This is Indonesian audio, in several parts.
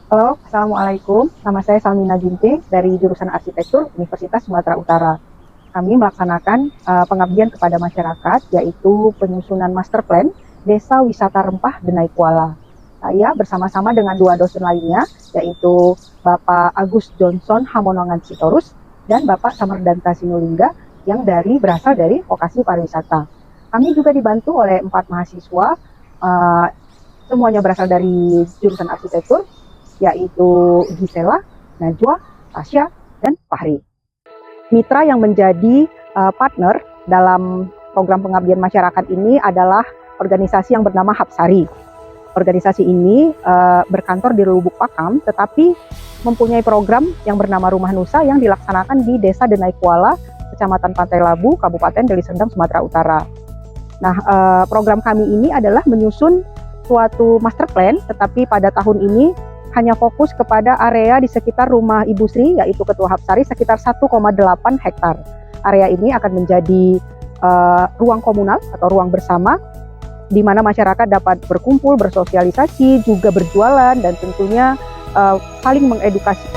Halo, Assalamualaikum. Nama saya Salmina Ginting dari jurusan Arsitektur Universitas Sumatera Utara. Kami melaksanakan pengabdian kepada masyarakat, yaitu penyusunan master plan Desa Wisata Rempah Denai Kuala. Saya bersama-sama dengan dua dosen lainnya, yaitu Bapak Agus Johnson Hamonongan Sitorus dan Bapak Samardanta Sinulinga yang berasal dari vokasi pariwisata. Kami juga dibantu oleh 4 mahasiswa, semuanya berasal dari jurusan arsitektur, yaitu Gisela, Najwa, Tasya, dan Fahri. Mitra yang menjadi partner dalam program pengabdian masyarakat ini adalah organisasi yang bernama Hapsari. Organisasi ini berkantor di Lubuk Pakam, tetapi mempunyai program yang bernama Rumah Nusa yang dilaksanakan di Desa Denai Kuala, Kecamatan Pantai Labu, Kabupaten Deli Serdang, Sumatera Utara. Nah, program kami ini adalah menyusun suatu master plan, tetapi pada tahun ini hanya fokus kepada area di sekitar rumah Ibu Sri, yaitu Ketua Hapsari, sekitar 1,8 hektar. Area ini akan menjadi ruang komunal atau ruang bersama, di mana masyarakat dapat berkumpul, bersosialisasi, juga berjualan, dan tentunya saling mengedukasi.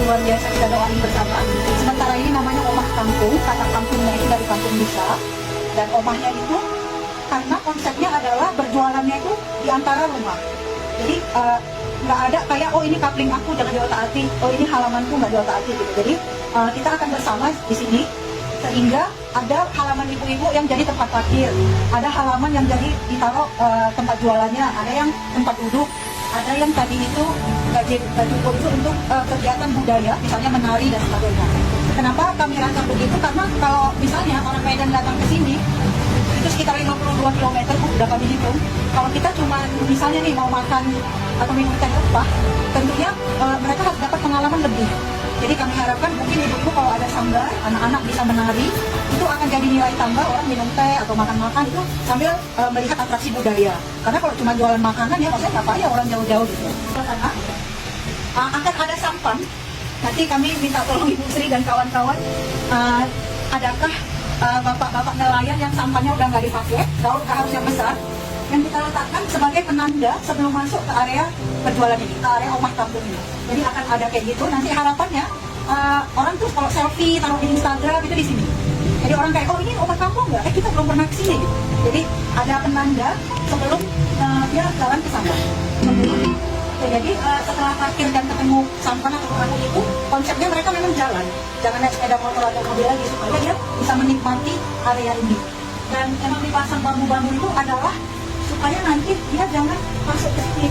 Luar biasa kita doain bersama. Sementara ini namanya omah kampung, kata kampungnya itu dari kampung bisa, dan omahnya itu karena konsepnya adalah berjualannya itu di antara rumah. Jadi nggak ada kayak oh ini kapling aku jangan diotak-atik, oh ini halamanku nggak diotak-atik gitu. Jadi kita akan bersama di sini sehingga ada halaman ibu-ibu yang jadi tempat parkir, ada halaman yang jadi ditaruh tempat jualannya, ada yang tempat duduk, ada yang tadi itu gaji itu untuk kegiatan budaya, misalnya menari dan sebagainya. Kenapa kami rasa begitu? Karena kalau misalnya orang Medan datang ke sini, itu sekitar 52 km, udah kami hitung. Kalau kita cuma misalnya nih mau makan atau minum teh rempah, tentunya mereka harus dapat pengalaman lebih. Jadi kami harapkan mungkin ibu-ibu kalau ada sanggar, anak-anak bisa menari, itu akan jadi nilai tambah orang minum teh atau makan-makan itu sambil melihat atraksi budaya. Karena kalau cuma jualan makanan ya maksudnya nggak apa ya orang jauh-jauh gitu. Karena akan ada sampan. Nanti kami minta tolong Ibu Sri dan kawan-kawan, adakah bapak-bapak nelayan yang sampannya udah nggak dipakai, daur harus yang besar, yang kita letakkan sebagai penanda sebelum masuk ke area perjualan ini, ke area omah kampung ini. Jadi akan ada kayak gitu. Nanti harapannya orang tuh kalau selfie taruh di Instagram itu di sini. Jadi orang kayak, oh ini obat kampung nggak? Kita belum pernah kesini. Gitu. Jadi ada penanda sebelum dia jalan ke sana. Ya, jadi setelah parkir dan ketemu sampan atau orang itu, konsepnya mereka memang jalan. Jangan naik sepeda motor atau mobil lagi supaya dia bisa menikmati area ini. Dan memang dipasang bambu-bambu itu adalah supaya nanti dia jangan masuk ke sini.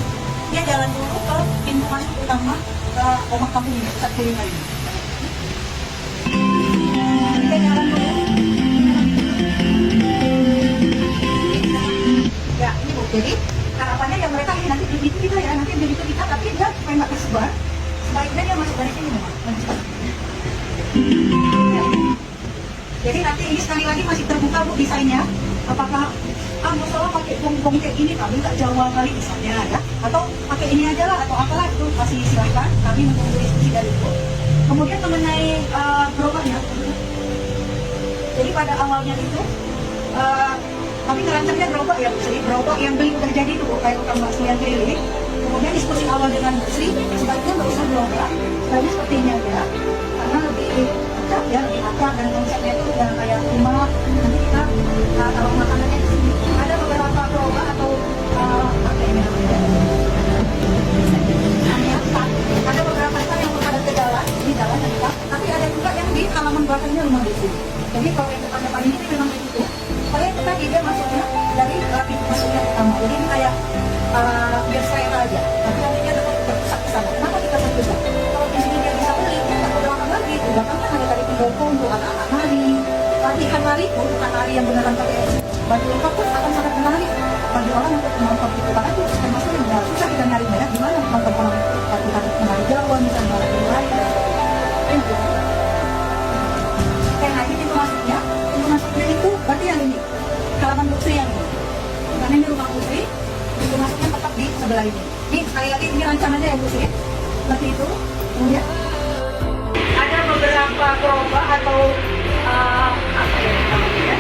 Dia jalan dulu ke pintu masuk utama ke rumah kampung ini, pusat kuliner ini. Dia jalan dulu. Ya, ini Bu. Jadi harapannya yang mereka ini nanti begitu kita ya, nanti begitu kita, tapi dia supaya nggak tersebar. Sebaiknya dia masuk dari sini memang. Ya. Jadi nanti ini sekali lagi masih terbuka Bu desainnya. Apakah musola pakai gong-gong kayak ini kami nggak Jawa kali misalnya ya, atau pakai ini aja lah atau apalah itu masih silakan, kami menunggu diskusi dari itu. Kemudian mengenai gerobaknya, jadi pada awalnya itu kami ngerancangnya gerobak ya, jadi gerobak yang beli udah jadi itu kayak tukang bakso yang keliling. Kemudian diskusi awal dengan Bu Sri, sebaiknya nggak usah gerobak, sebaiknya seperti ini aja, karena lebih akrab ya, lebih akrab dan konsepnya itu udah kayak rumah. Nanti kita taruh makanannya di sini. Ada beberapa gerobak atau apa ini namanya? Ada beberapa stand yang menghadap ke jalan, di jalan dekat, tapi ada juga yang di halaman belakangnya rumah Bu Sri. Jadi kalau yang depan-depan ini memang begitu. Kalau yang tadi dia masuknya dari pintu masuknya utama. Jadi ini kayak biar saya aja. Tapi nanti dia tetap berpusat ke sana. Kenapa kita berpusat? Kalau di sini dia bisa beli, kita ke belakang lagi. Di belakang kan ada tadi pendopo untuk anak-anak nari. Latihan nari pun bukan nari yang beneran pakai baju lengkap pun akan sangat menarik bagi orang untuk menonton itu. Karena itu termasuk yang benar. Susah kita nari banyak. Gimana menonton orang latihan menari Jawa misalnya nari lain dan sebagainya. Nah ini pintu masuknya itu berarti yang ini halaman Bu Sri yang ini. Karena ini rumah Bu Sri, pintu masuknya tetap di sebelah ini. Ini sekali lagi ini rancangannya ya Bu Sri, seperti itu. Kemudian ada beberapa gerobak atau apa ya namanya?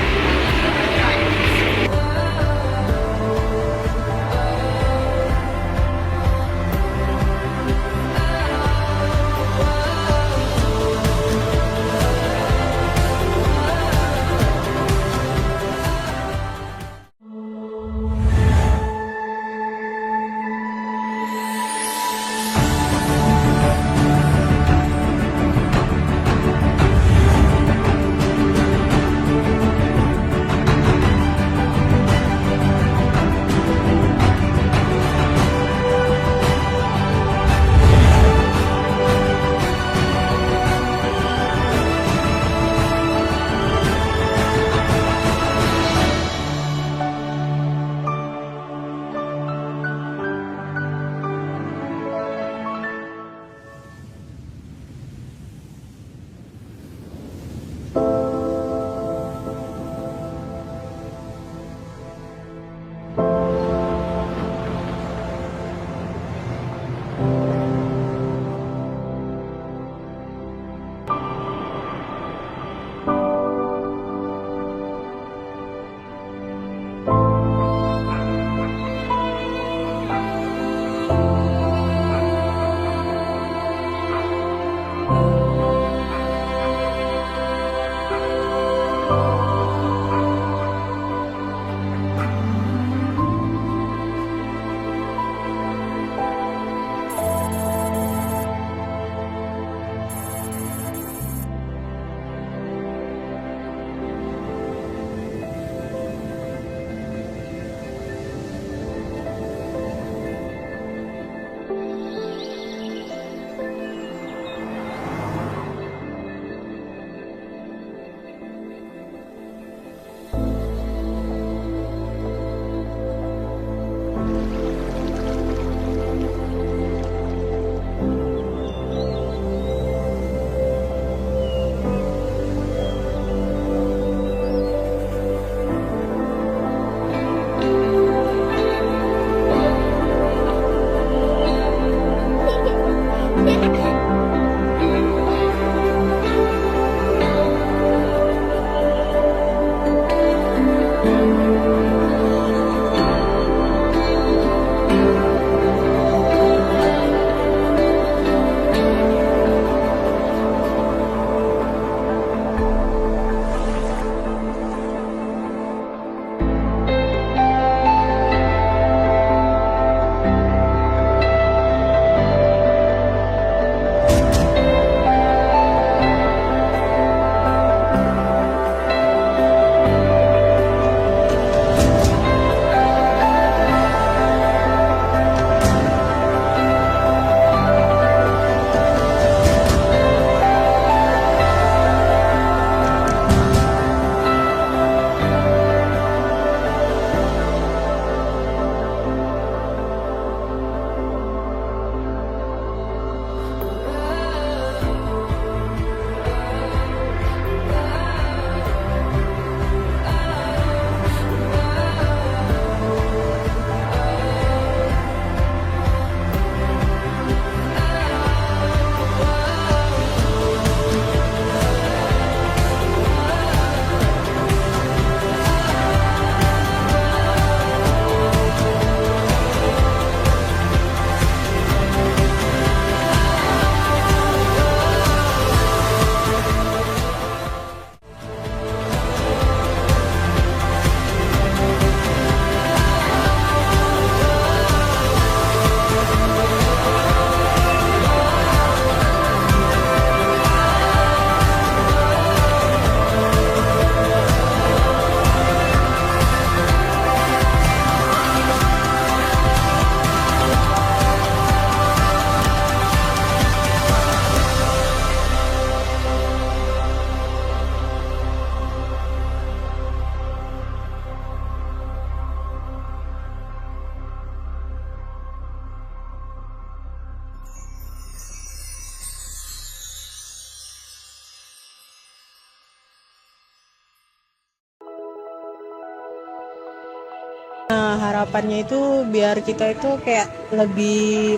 harapannya itu biar kita itu kayak lebih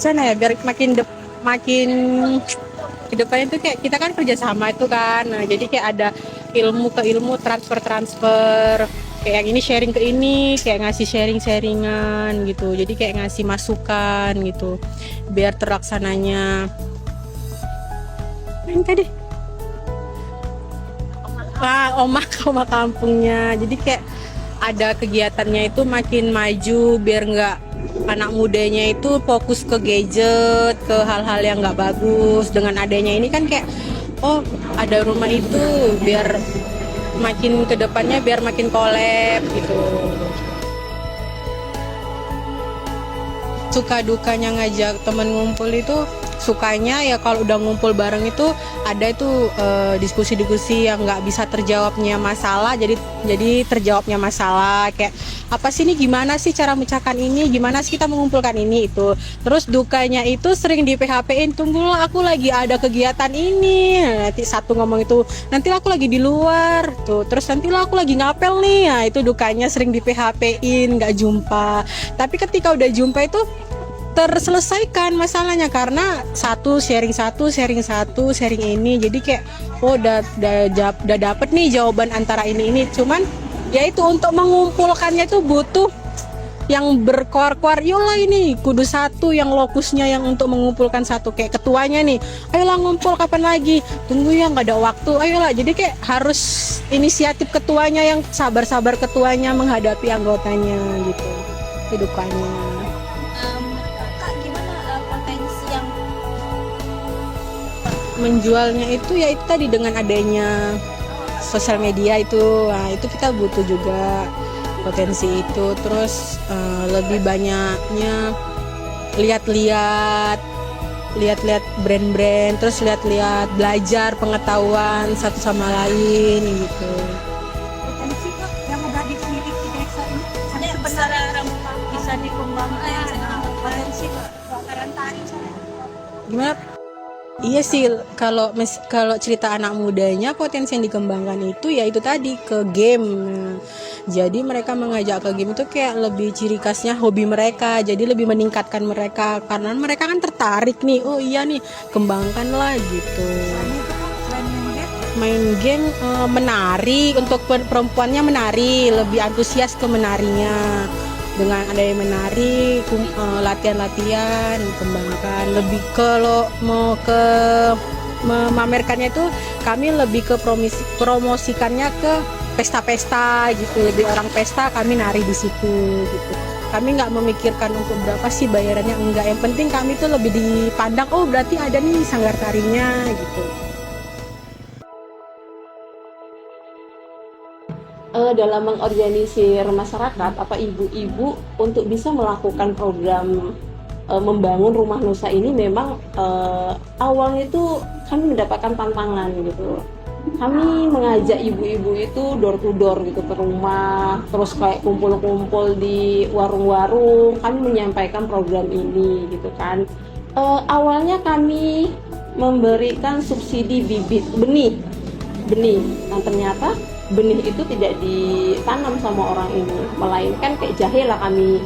sana ya, biar makin ke depannya itu kayak kita kan kerjasama itu kan. Nah, jadi kayak ada ilmu ke ilmu, transfer kayak yang ini sharing ke ini, kayak ngasih sharingan gitu. Jadi kayak ngasih masukan gitu biar terlaksananya. Tadi oma kampungnya, jadi kayak ada kegiatannya itu makin maju biar nggak anak mudanya itu fokus ke gadget, ke hal-hal yang nggak bagus. Dengan adanya ini kan kayak oh ada rumah itu biar makin kedepannya biar makin collab gitu. Suka dukanya ngajak temen ngumpul itu, sukanya ya kalau udah ngumpul bareng itu ada itu diskusi-diskusi yang nggak bisa terjawabnya masalah, jadi terjawabnya masalah kayak apa sih ini, gimana sih cara memecahkan ini, gimana sih kita mengumpulkan ini itu. Terus dukanya itu sering di PHP-in, tunggulah aku lagi ada kegiatan ini, nanti satu ngomong itu nanti aku lagi di luar tuh, terus nanti aku lagi ngapel nih. Nah, itu dukanya sering di PHP-in, nggak jumpa. Tapi ketika udah jumpa itu terselesaikan masalahnya karena sharing ini, jadi kayak oh udah dapet nih jawaban antara ini, cuman ya itu untuk mengumpulkannya itu butuh yang berkoar-koar, yolah ini kudu satu yang lokusnya yang untuk mengumpulkan satu, kayak ketuanya nih, ayolah ngumpul kapan lagi, tunggu ya nggak ada waktu, ayolah. Jadi kayak harus inisiatif ketuanya, yang sabar ketuanya menghadapi anggotanya gitu, hidupannya. Menjualnya itu ya itu tadi dengan adanya sosial media itu, nah itu kita butuh juga potensi itu. Terus lebih banyaknya lihat-lihat brand-brand, terus lihat-lihat belajar pengetahuan satu sama lain gitu. Potensi kok yang udah dimiliki di desa ini sebenarnya bisa dikembangkan. Potensi kebakaran tari Gimana? Iya sih, kalau cerita anak mudanya potensi yang dikembangkan itu ya itu tadi ke game. Nah, jadi mereka mengajak ke game itu kayak lebih ciri khasnya hobi mereka, jadi lebih meningkatkan mereka karena mereka kan tertarik nih, oh iya nih kembangkan lah gitu. Main game menari, untuk perempuannya menari, lebih antusias ke menarinya. Dengan adanya menari, latihan-latihan kembangkan. Lebih kalau mau ke memamerkannya itu kami lebih ke promosikannya ke pesta-pesta gitu, lebih orang pesta kami nari di situ gitu. Kami nggak memikirkan untuk berapa sih bayarannya, enggak, yang penting kami tuh lebih dipandang oh berarti ada nih sanggar tarinya gitu. Dalam mengorganisir masyarakat apa ibu-ibu untuk bisa melakukan program membangun rumah nusa ini, memang awalnya itu kami mendapatkan tantangan gitu. Kami mengajak ibu-ibu itu door to door gitu ke rumah, terus kayak kumpul-kumpul di warung-warung, kami menyampaikan program ini gitu kan. Awalnya kami memberikan subsidi bibit benih, nah ternyata benih itu tidak ditanam sama orang ini, melainkan kayak jahe lah kami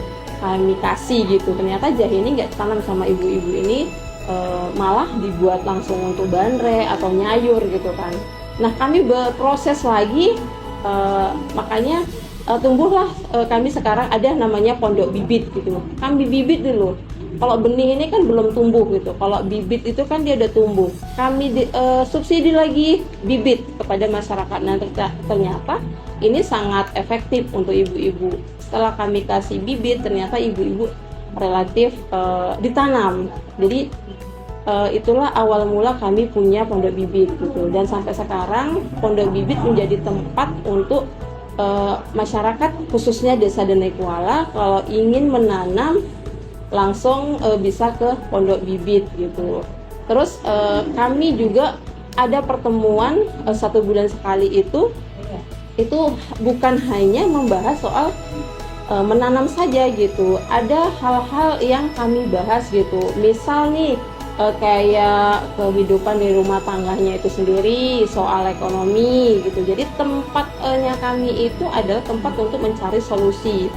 kasih gitu. Ternyata jahe ini nggak ditanam sama ibu-ibu ini, malah dibuat langsung untuk bandre atau nyayur gitu kan. Nah kami berproses lagi, makanya tumbuhlah kami sekarang ada namanya pondok bibit gitu. Kami bibit dulu. Kalau benih ini kan belum tumbuh gitu. Kalau bibit itu kan dia udah tumbuh. Kami subsidi lagi bibit kepada masyarakat. Nah ternyata ini sangat efektif untuk ibu-ibu. Setelah kami kasih bibit, ternyata ibu-ibu relatif ditanam. Jadi itulah awal mula kami punya pondok bibit gitu. Dan sampai sekarang pondok bibit menjadi tempat untuk masyarakat khususnya Desa Denai-Kuala kalau ingin menanam langsung bisa ke pondok bibit gitu. Terus kami juga ada pertemuan 1 bulan sekali, itu bukan hanya membahas soal menanam saja gitu. Ada hal-hal yang kami bahas gitu. Misal nih kayak kehidupan di rumah tangganya itu sendiri, soal ekonomi gitu. Jadi tempatnya kami itu adalah tempat untuk mencari solusi.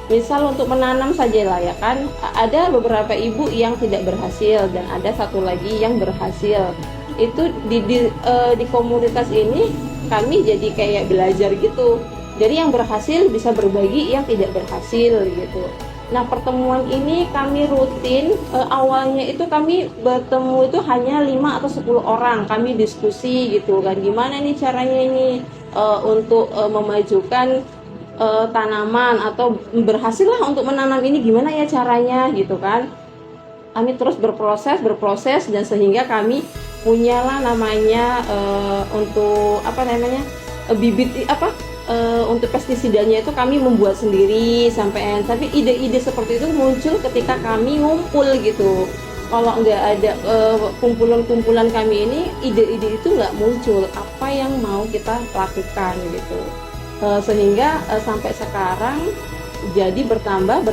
Misal untuk menanam saja lah ya kan, ada beberapa ibu yang tidak berhasil dan ada satu lagi yang berhasil. Itu di komunitas ini kami jadi kayak belajar gitu. Jadi yang berhasil bisa berbagi yang tidak berhasil gitu. Nah, pertemuan ini kami rutin, awalnya itu kami bertemu itu hanya 5 atau 10 orang, kami diskusi gitu kan, gimana nih caranya ini untuk memajukan tanaman atau berhasil lah untuk menanam ini, gimana ya caranya gitu kan. Kami terus berproses dan sehingga kami punyalah namanya untuk apa namanya bibit untuk pestisidanya itu kami membuat sendiri tapi ide-ide seperti itu muncul ketika kami ngumpul gitu. Kalau nggak ada kumpulan-kumpulan kami ini, ide-ide itu nggak muncul apa yang mau kita lakukan gitu. Sehingga sampai sekarang jadi bertambah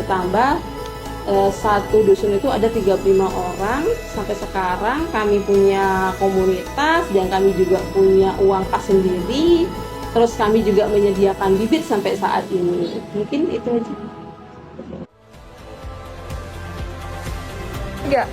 satu dusun itu ada 35 orang. Sampai sekarang kami punya komunitas dan kami juga punya uang kas sendiri. Terus kami juga menyediakan bibit sampai saat ini. Mungkin itu aja. Enggak.